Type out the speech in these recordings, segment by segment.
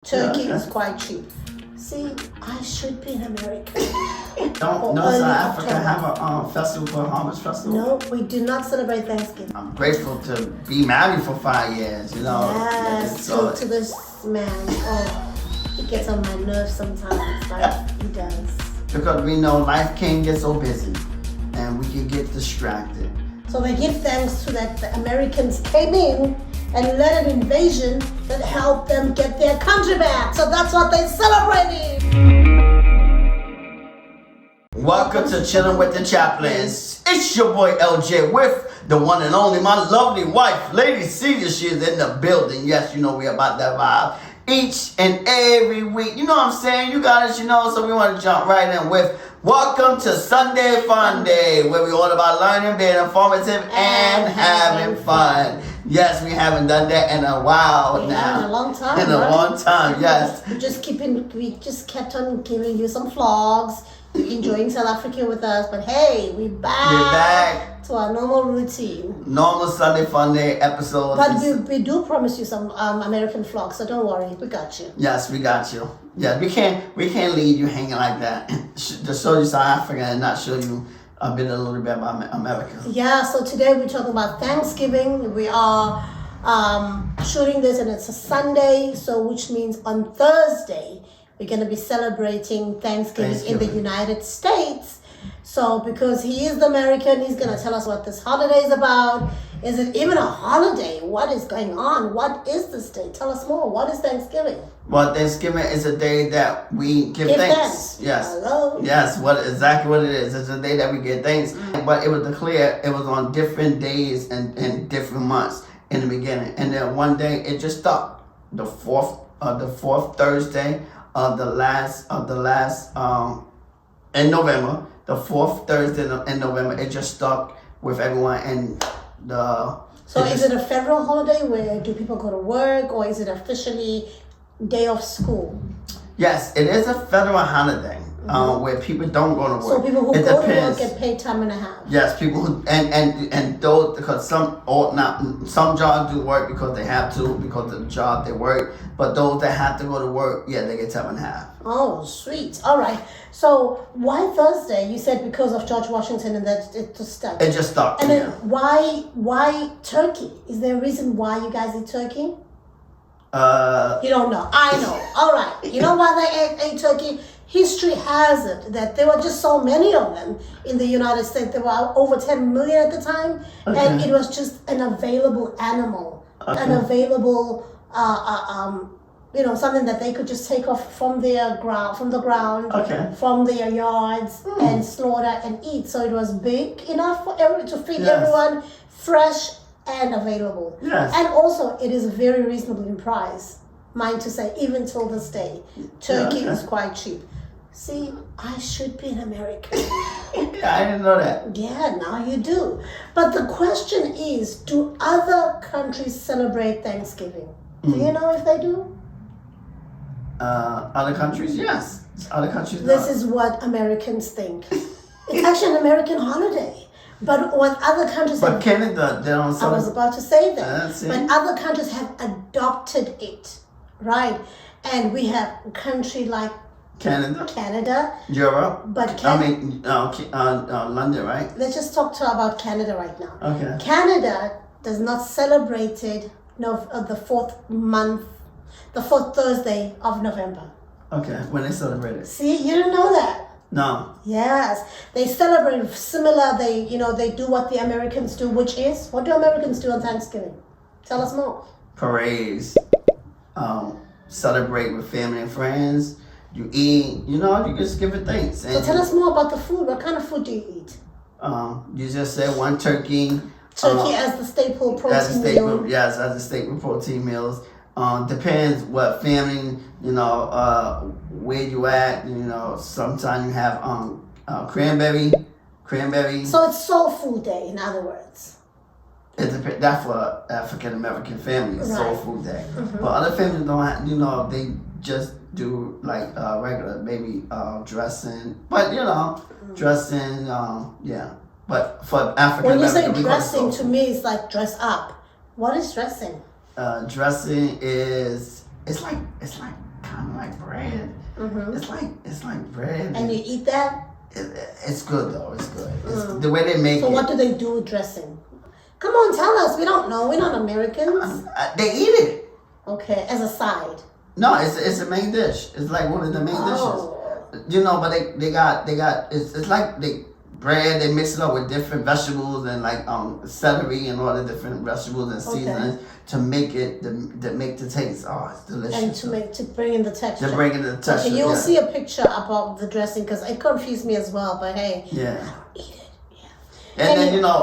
Turkey is quite cheap. See, I should be an American. Don't South Africa have a festival for Harvest Festival? No, we do not celebrate Thanksgiving. I'm grateful to be married for 5 years, you know. Yes, to this man. Oh, he gets on my nerves sometimes, but he does. Because we know life can get so busy and we can get distracted. So they give thanks to that the Americans came in and led an invasion that helped them get their country back. So that's what they celebrated. Welcome to Chilling with the Chaplins. It's your boy LJ with the one and only, my lovely wife, Lady Celia. She is in the building. Yes, you know we about that vibe each and every week. You know what I'm saying? You guys, you know, so we want to jump right in with welcome to Sunday Funday, where we all about learning, being informative, and having fun. Yes, we haven't done that in a while now. In a long time. In a long time, yes. We just kept on giving you some vlogs, enjoying South Africa with us. But hey, we're back to our normal routine. Normal Sunday Funday episodes. But we do promise you some American vlogs, so don't worry, we got you. Yes, we got you. Yeah, we can't leave you hanging like that. To show you South Africa and not show you a little bit about America. Yeah, so today we're talking about Thanksgiving. We are shooting this and it's a Sunday, so which means on Thursday we're going to be celebrating Thanksgiving in the United States. So because he is the American, he's going to tell us what this holiday is about. Is it even a holiday? What is going on? What is this day? Tell us more. What is Thanksgiving? Well, Thanksgiving is a day that we give thanks. Yes. Hello. Yes, exactly what it is. It's a day that we give thanks. But it was declared, it was on different days and different months in the beginning. And then one day it just stopped. The fourth Thursday of the last in November. The fourth Thursday in November, it just stuck with everyone and So is it a federal holiday where do people go to work, or is it officially day of school? Yes, it is a federal holiday where people don't go to work. So people who go to work get paid time and a half. Yes, people who and those, because some jobs do work because they have to, because of the job they work. But those that have to go to work, yeah, they get time and a half. Oh, sweet. All right. So why Thursday? You said because of George Washington and that it just stuck. It just stuck. And then why turkey? Is there a reason why you guys eat turkey? You don't know. I know. All right. You know why they ate turkey? History has it that there were just so many of them in the United States. There were over 10 million at the time, and it was just an available animal, an available, something that they could just take off from the ground, from their yards, and slaughter and eat. So it was big enough for to feed everyone, fresh and available. Yes. And also, it is very reasonable in price. Mind to say, even till this day, turkey is quite cheap. See, I should be an American. Yeah, I didn't know that. Yeah, now you do. But the question is, do other countries celebrate Thanksgiving? Do you know if they do? Other countries, yes. Other countries, This is what Americans think. It's actually an American holiday. But what other countries But Canada, they don't celebrate. I was about to say that. But other countries have adopted it, right? And we have a country like Canada, Europe, but London, right? Let's just talk about Canada right now. Okay. Canada does not celebrate it the fourth Thursday of November. Okay, when they celebrate it. See, you didn't know that. No. Yes, they celebrate similar. They do what the Americans do, which is, what do Americans do on Thanksgiving? Tell us more. Parades, celebrate with family and friends. You eat, you just give it thanks. And so tell us more about the food. What kind of food do you eat? You just said one turkey. Turkey as the staple protein meal. Yes, as a staple protein meals. Depends what family, where you at. Sometimes you have cranberry. So it's Soul Food Day, in other words. That's for African American families, Soul Food Day. But other families don't have, they just do like regular maybe dressing. But dressing, yeah. But for African When you American, say dressing, to me it's like dress up. What is dressing? Dressing is it's like kind of like bread. It's like bread. And you eat that? It's good though. It's good. It's the way they make it. So what do they do with dressing? Come on, tell us. We don't know. We're not Americans. They eat it. Okay, as a side. No, it's a main dish. It's like one of the main dishes. You know, but they got it's like they bread. They mix it up with different vegetables and like celery and all the different vegetables and seasonings to make it to make the taste. Oh, it's delicious. And to bring in the texture. To bring in the texture. Okay, you'll see a picture about the dressing because it confused me as well. But hey, yeah. I don't eat it. Yeah.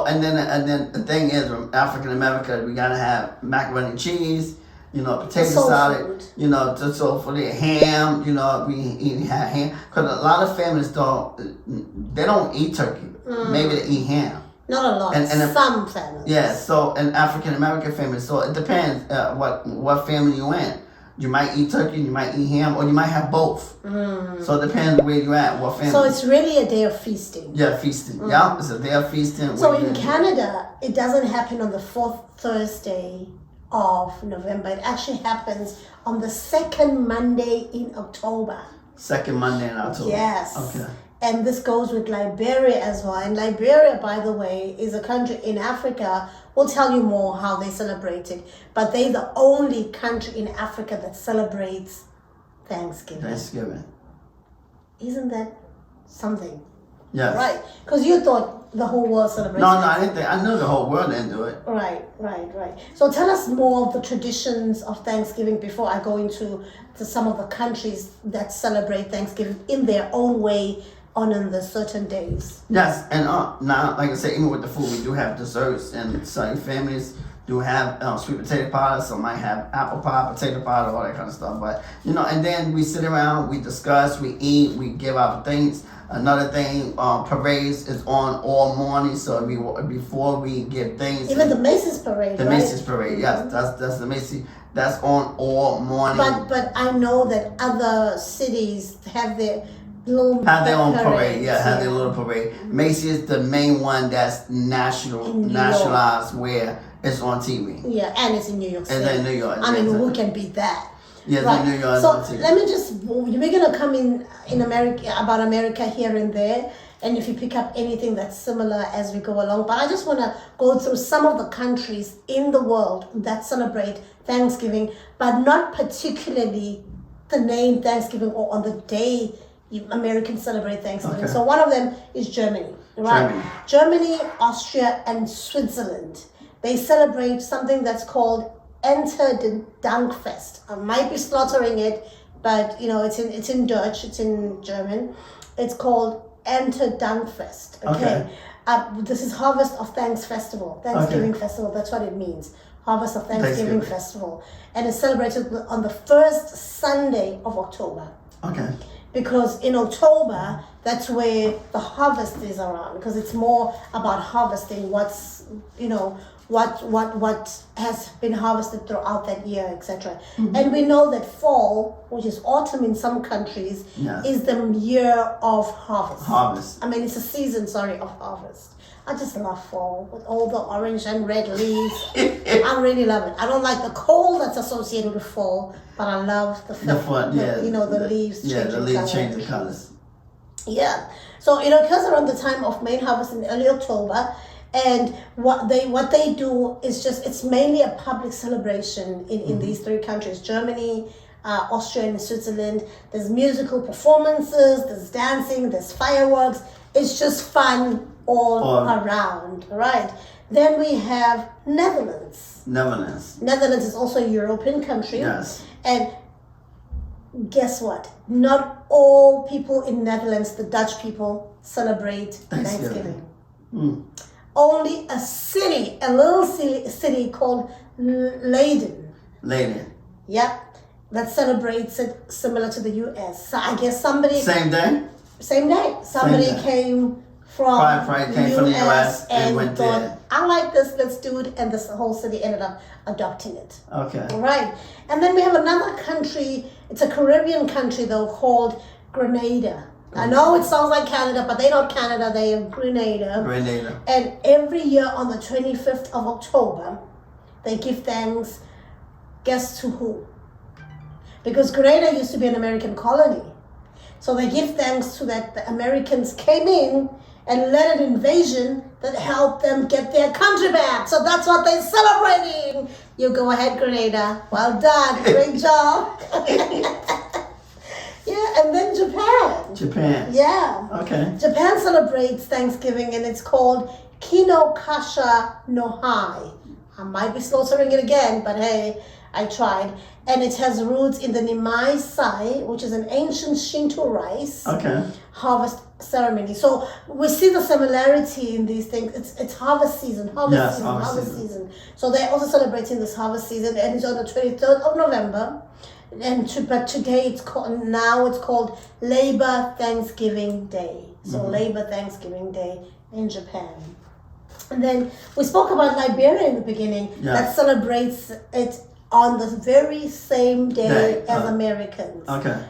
And then and then the thing is, from African America, we gotta have macaroni and cheese. You know, potato salad. Food. You know, just so for the ham. You know, we have ham because a lot of families don't eat turkey. Maybe they eat ham. Not a lot. And some families. Yeah. So an African American family. So it depends what family you in. You might eat turkey, you might eat ham, or you might have both. So it depends where you at, what family. So it's really a day of feasting. Yeah, feasting. Yeah, it's a day of feasting. So in Canada, it doesn't happen on the 4th Thursday of November. It actually happens on the 2nd Monday in October. 2nd Monday in October. Yes. Okay. And this goes with Liberia as well. And Liberia, by the way, is a country in Africa. We'll tell you more how they celebrate it. But they're the only country in Africa that celebrates Thanksgiving. Isn't that something? Yes. Right. Because you thought the whole world celebrates. No, I didn't think. I knew the whole world didn't do it. Right. So tell us more of the traditions of Thanksgiving before I go into some of the countries that celebrate Thanksgiving in their own way on the certain days. Yes, and now, like I said, even with the food, we do have desserts, and some families do have sweet potato pie. Some might have apple pie, potato pie, all that kind of stuff. But and then we sit around, we discuss, we eat, we give out things. Another thing, parades is on all morning. So before we give things, even the Macy's parade. Macy's parade, yes, that's the Macy's. That's on all morning. But I know that other cities have their own parade. Yeah, have their little parade. Macy's is the main one that's nationalized where it's on TV. Yeah, and it's in New York City. It's in New York. I mean, who can beat that? Yeah, right. In New York. So let me we're gonna come in America about America here and there, and if you pick up anything that's similar as we go along. But I just want to go through some of the countries in the world that celebrate Thanksgiving, but not particularly the name Thanksgiving or on the day Americans celebrate Thanksgiving. Okay. So one of them is Germany, right? Germany, Austria, and Switzerland. They celebrate something that's called Erntedankfest. I might be slaughtering it, but it's in Dutch, it's in German. It's called Erntedankfest. Okay. This is Harvest of Thanks Festival, Thanksgiving Festival. That's what it means. Harvest of Thanksgiving Festival, and it's celebrated on the first Sunday of October. Okay. Because in October, that's where the harvest is around. Because it's more about harvesting what's what has been harvested throughout that year, etc. And we know that fall, which is autumn in some countries, is the year of harvest. I mean, it's a season, of harvest. I just love fall with all the orange and red leaves. I really love it. I don't like the cold that's associated with fall, but I love the leaves. Yeah, the leaves changing colors. Yeah, so it occurs around the time of main harvest in early October. And what they do is it's mainly a public celebration in these three countries, Germany, Austria, and Switzerland. There's musical performances, there's dancing, there's fireworks. It's just fun all around, right? Then we have Netherlands. Netherlands is also a European country. Yes. And guess what? Not all people in Netherlands, the Dutch people, celebrate Thanksgiving. Only a little city called Leiden. Yep, that celebrates it similar to the U.S. So I guess somebody... Same day. Somebody came from the U.S. and went thought, there. I like this, let's do it. And this whole city ended up adopting it. Okay. All right. And then we have another country, it's a Caribbean country though, called Grenada. I know it sounds like Canada, but they're not Canada, they are Grenada. And every year on the 25th of October, they give thanks, guess to who? because Grenada used to be an American colony. So they give thanks to that the Americans came in and led an invasion that helped them get their country back. So that's what they're celebrating. You go ahead, Grenada. Well done. Great job. Yeah, and then Japan. Japan. Yeah. Okay. Japan celebrates Thanksgiving and it's called Kino Kasha no Hai. I might be slaughtering it again, but hey, I tried. And it has roots in the Nimai Sai, which is an ancient Shinto rice harvest ceremony. So we see the similarity in these things. It's harvest season, harvest season. So they're also celebrating this harvest season, and it's on the 23rd of November. But today it's called Labor Thanksgiving Day. So Labor Thanksgiving Day in Japan. And then we spoke about Liberia in the beginning that celebrates it on the very same day as Americans. Okay.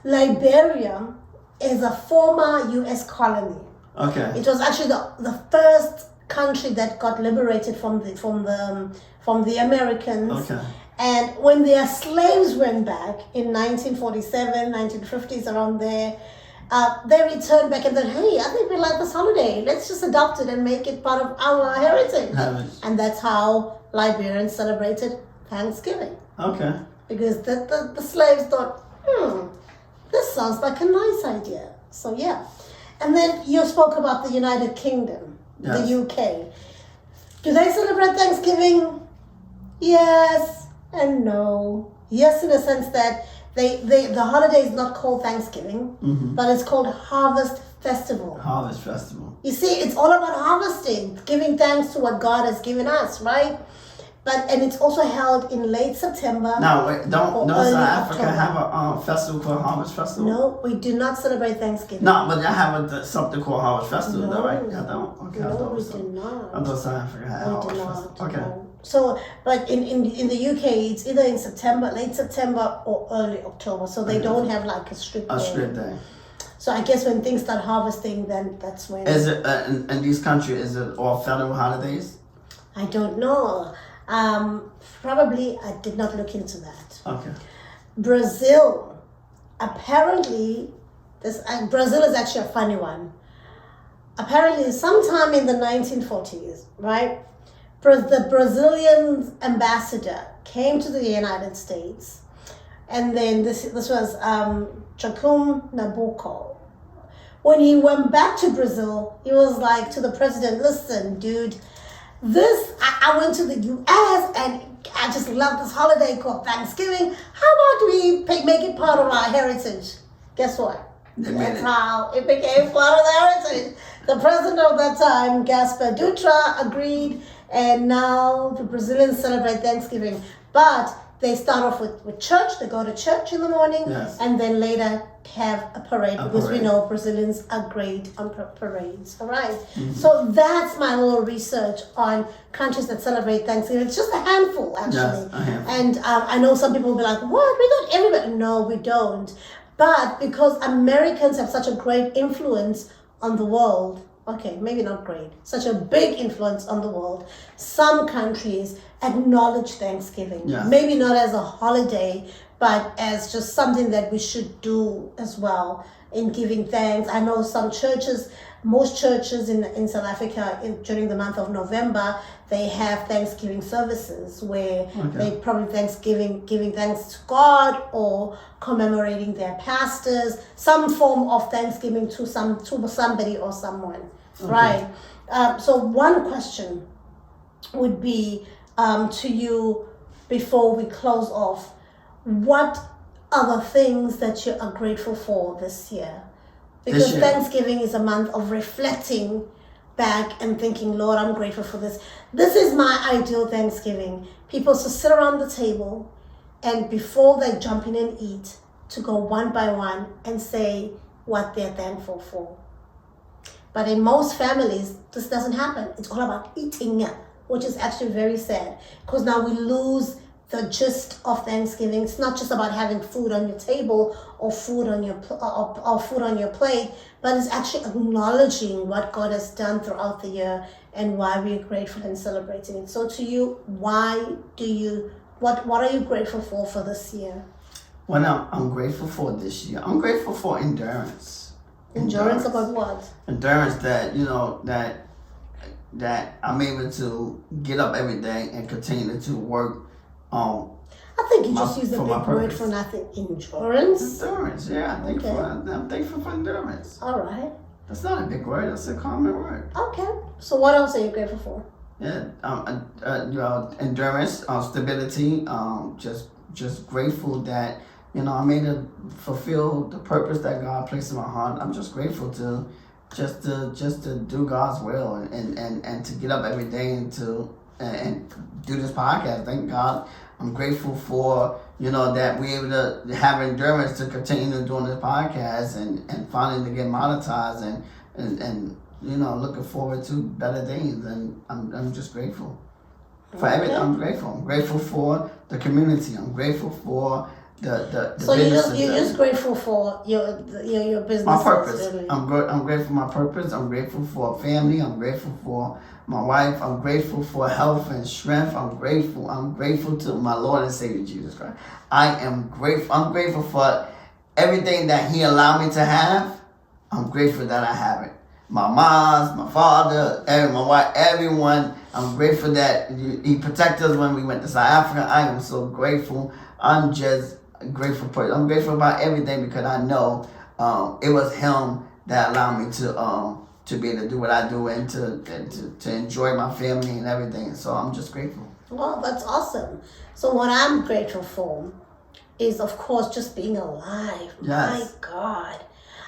Liberia is a former U.S. colony. Okay. It was actually the first country that got liberated from the Americans. Okay. And when their slaves went back in 1947, 1950s, around there, they returned back and said, hey, I think we like this holiday. Let's just adopt it and make it part of our heritage. And that's how Liberians celebrated Thanksgiving. Okay. Because the slaves thought, this sounds like a nice idea. So yeah. And then you spoke about the United Kingdom, the UK. Do they celebrate Thanksgiving? Yes and no. Yes, in a sense that the holiday is not called Thanksgiving, but it's called Harvest Festival. Harvest Festival. You see, it's all about harvesting, giving thanks to what God has given us, right? And it's also held in late September. Now, wait, don't South Africa October. have a festival called Harvest Festival? No, we do not celebrate Thanksgiving. No, but they have something called Harvest Festival, No. though, right? I don't. Okay, No, we do not. I thought South Africa had We Harvest do Festival. not. Okay. No. So, but in the UK, it's either in September, late September, or early October. So they don't have like a strict day. So I guess when things start harvesting, then that's when. Is it in these countries? Is it all federal holidays? I don't know. Probably I did not look into that. Okay. Brazil, apparently, Brazil is actually a funny one. Apparently, sometime in the 1940s, right? The Brazilian ambassador came to the United States, and then this was Joaquim Nabuco. When he went back to Brazil, he was like to the president, listen, dude, I went to the U.S. and I just love this holiday called Thanksgiving. How about we make it part of our heritage? Guess what? That's how it became part of the heritage. The president of that time, Gaspar Dutra, agreed, and now the Brazilians celebrate Thanksgiving. But they start off with church. They go to church in the morning, and then later have a parade, because we know Brazilians are great on parades. All right. So that's my little research on countries that celebrate Thanksgiving. It's just a handful, actually. Yes, a handful. And I know some people will be like, what? We got everybody. No, we don't. But because Americans have such a great influence on the world, okay, maybe not great, such a big influence on the world, some countries acknowledge Thanksgiving. Maybe not as a holiday, but as just something that we should do as well in giving thanks. I know some churches, most churches in South Africa during the month of November, they have Thanksgiving services where they probably giving thanks to God or commemorating their pastors, some form of Thanksgiving to somebody or someone, right? So one question would be to you before we close off. What are the things that you are grateful for this year? Because Thanksgiving is a month of reflecting back and thinking, Lord, I'm grateful for this. This is my ideal Thanksgiving. People to sit around the table and before they jump in and eat, to go one by one and say what they're thankful for. But in most families, this doesn't happen. It's all about eating, which is actually very sad, because now we lose the gist of Thanksgiving. It's not just about having food on your table or food on your food on your plate, but it's actually acknowledging what God has done throughout the year and why we're grateful and celebrating it. So to you, what are you grateful for this year? What I'm grateful for this year. I'm grateful for endurance. Endurance about what? Endurance that that I'm able to get up every day and continue to work on. I think you just used a big word for nothing. Endurance? Endurance, yeah. I'm thankful for endurance. All right. That's not a big word. That's a common word. Okay. So what else are you grateful for? Yeah, endurance, stability. Just grateful that I'm able to fulfill the purpose that God placed in my heart. I'm just grateful to do God's will and to get up every day and to do this podcast. Thank God. I'm grateful for that we're able to have endurance to continue doing this podcast and finally to get monetized and looking forward to better things. And I'm just grateful for everything. I'm grateful. I'm grateful for the community. I'm grateful for the so business. you're just grateful for your business. My purpose. Really. I'm grateful for my purpose. I'm grateful for family. I'm grateful for my wife. I'm grateful for health and strength. I'm grateful to my Lord and Savior Jesus Christ. I am grateful. I'm grateful for everything that He allowed me to have. I'm grateful that I have it. My mom, my father, my wife, everyone. I'm grateful that He protected us when we went to South Africa. I am so grateful. I'm just grateful. I'm grateful about everything because I know it was Him that allowed me to be able to do what I do and to enjoy my family and everything. So I'm just grateful. Well, that's awesome. So what I'm grateful for is, of course, just being alive. Yes. My God.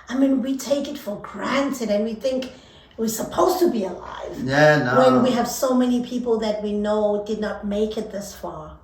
I mean, we take it for granted and we think we're supposed to be alive. Yeah, no. When we have so many people that we know did not make it this far.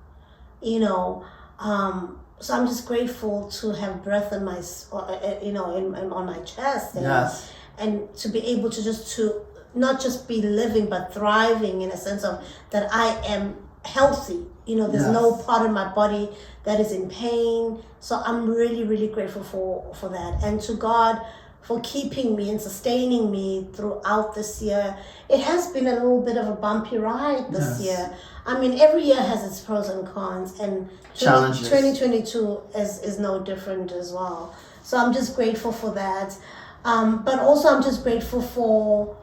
So I'm just grateful to have breath in my, on my chest. And, Yes. And to be able to not just be living, but thriving in a sense of that I am healthy. There's no part of my body that is in pain. So I'm really, really grateful for that. And to God for keeping me and sustaining me throughout this year. It has been a little bit of a bumpy ride this year. I mean, every year has its pros and cons, and challenges. 2022 is no different as well. So I'm just grateful for that. But also I'm just grateful for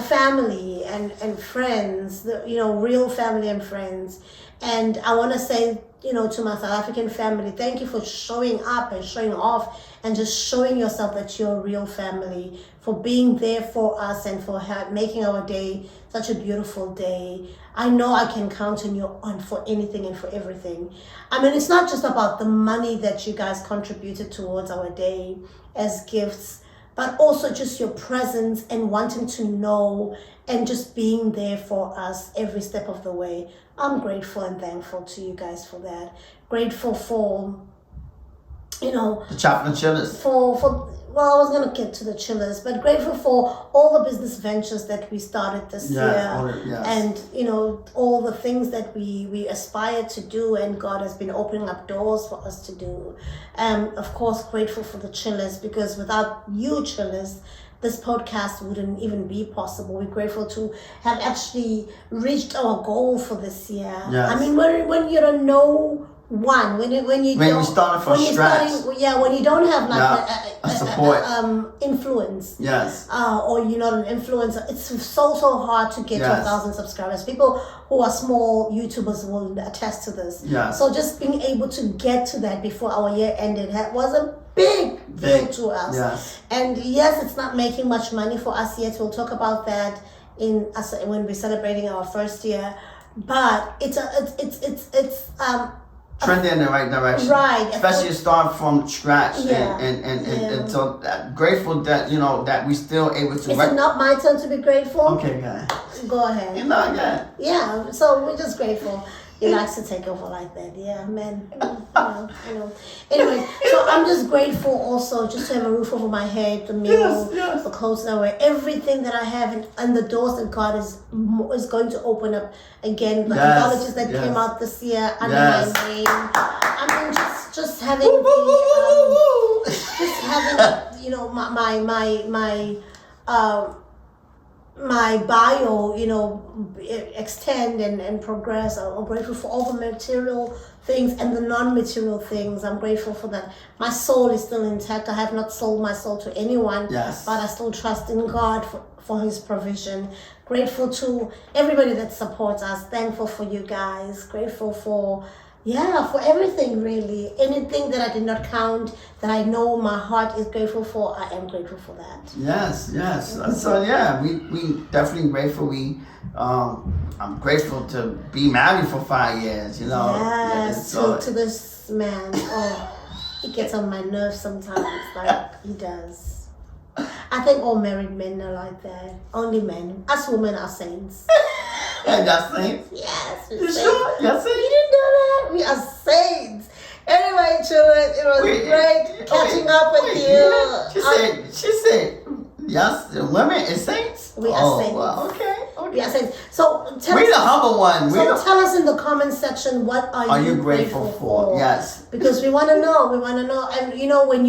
family and friends, real family and friends. And I want to say, to my South African family, thank you for showing up and showing off and just showing yourself that you're a real family, for being there for us and for making our day such a beautiful day. I know I can count on you for anything and for everything. I mean, it's not just about the money that you guys contributed towards our day as gifts, but also just your presence and wanting to know and just being there for us every step of the way. I'm grateful and thankful to you guys for that. Grateful for, the Chaplin chillers. Well, I was going to get to the chillers, but grateful for all the business ventures that we started this year. And, all the things that we aspire to do, and God has been opening up doors for us to do. Of course, grateful for the chillers, because without you chillers, this podcast wouldn't even be possible. We're grateful to have actually reached our goal for this year. Yes. I mean, when you don't know one, when you started from scratch. When you don't have like a support, influence. Yes. Or you're not an influencer. It's so hard to get to 1,000 subscribers. People who are small YouTubers will attest to this. Yes. So just being able to get to that before our year ended was a big deal to us. Yes. And yes, it's not making much money for us yet. We'll talk about that when we're celebrating our first year. But it's trending in the right direction. Right. Especially start from scratch. Yeah. And so grateful that, that we still able to. Is it not my turn to be grateful? Okay, guys. Go ahead. Yeah, so we're just grateful. He likes to take over like that. Yeah, man. Anyway, so I'm just grateful also just to have a roof over my head, the meal, the clothes that I wear, everything that I have, and the doors that God is going to open up again. The anthologies that came out this year under my name. I mean, just having my bio, extend and progress. I'm grateful for all the material things and the non-material things. I'm grateful for that. My soul is still intact. I have not sold my soul to anyone, Yes. but I still trust in God for his provision. Grateful to everybody that supports us. Thankful for you guys. Grateful for everything, really. Anything that I did not count, that I know my heart is grateful for, I am grateful for that. Yes. So yeah, we definitely grateful. I'm grateful to be married for 5 years. Yes, So, to this man. Oh, he gets on my nerves sometimes, like he does. I think all married men are like that. Only men. Us women are saints. and that's it. Yes, we're You saints. sure? Yes, You didn't know that? We are saints. Anyway, children, it was great catching up with you. She said, yes, the women is saints. We are saints. Well, okay. We are saints. So We the humble one. tell us in the comment section, what are you grateful for? Yes. Because we want to know. And when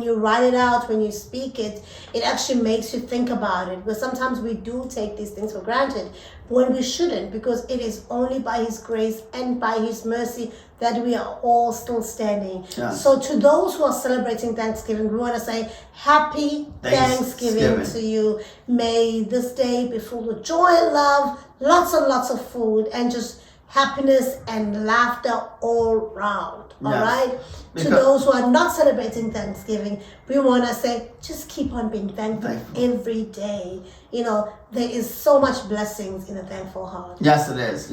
you write it out, when you speak it, it actually makes you think about it. Because sometimes we do take these things for granted, when we shouldn't, because it is only by his grace and by his mercy that we are all still standing. Yes. So to those who are celebrating Thanksgiving, we want to say happy Thanksgiving to you. May this day be full of joy and love, lots and lots of food, and just happiness and laughter all round. All right? To those who are not celebrating Thanksgiving, we want to say, just keep on being thankful every day. There is so much blessings in a thankful heart. Yes, it is.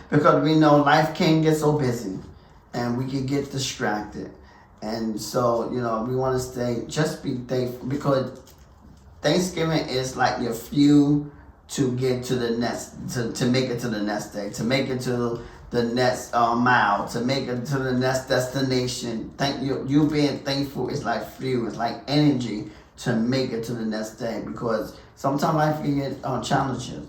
Because we know life can get so busy and we can get distracted. And so, we want to just be thankful, because Thanksgiving is like your fuel to get to the next, to make it to the next day, to make it to the next mile, to make it to the next destination. You being thankful is like fuel, it's like energy to make it to the next day, because sometimes life can get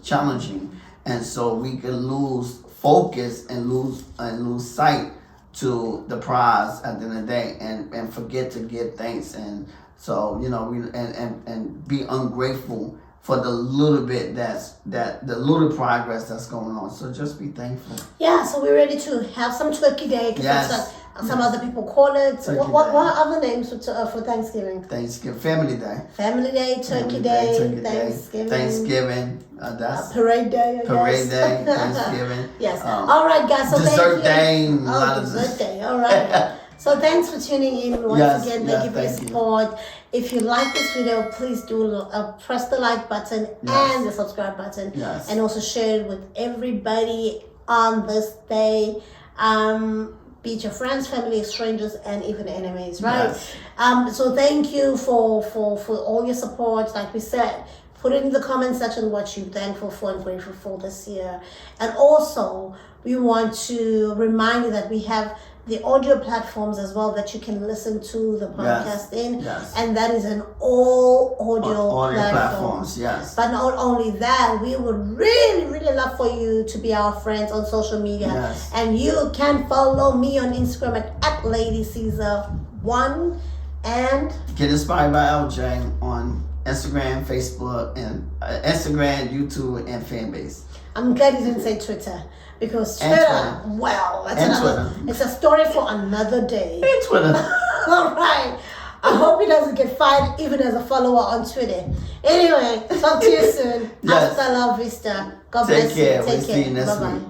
challenging, and so we can lose focus and lose sight to the prize at the end of the day, and forget to give thanks, and so we and be ungrateful for the little bit the little progress that's going on. So just be thankful. Yeah, so we're ready to have some turkey day. Yes. Some other people call it. What are other names for Thanksgiving? Family Day. Family Day, Turkey Day, Thanksgiving. Thanksgiving. That's Parade Day. Parade Day, Thanksgiving. Yes. All right, guys. So dessert day. Dessert day. All right. So thanks for tuning in once again. Thank you for your support. If you like this video, please do press the like button and the subscribe button. Yes. And also share it with everybody on this day. Be it your friends, family, strangers, and even enemies, right? Yes. So thank you for all your support. Like we said, put it in the comment section what you're thankful for and grateful for this year. And also, we want to remind you that we have the audio platforms as well that you can listen to the podcast in. Yes. And that is an all audio platforms. Yes. But not only that, we would really, really love for you to be our friends on social media. Yes. And you can follow me on Instagram at LadyCaesar1 and get inspired by LJ on Instagram, Facebook, and Instagram, YouTube, and Fanbase. I'm glad you didn't say Twitter. Because Twitter, it's a story for another day. And Twitter. All right. I hope he doesn't get fired even as a follower on Twitter. Anyway, talk to you soon. Yes. Hasta la vista. God bless you. Take care. Take We'll see you care. next Bye-bye. week.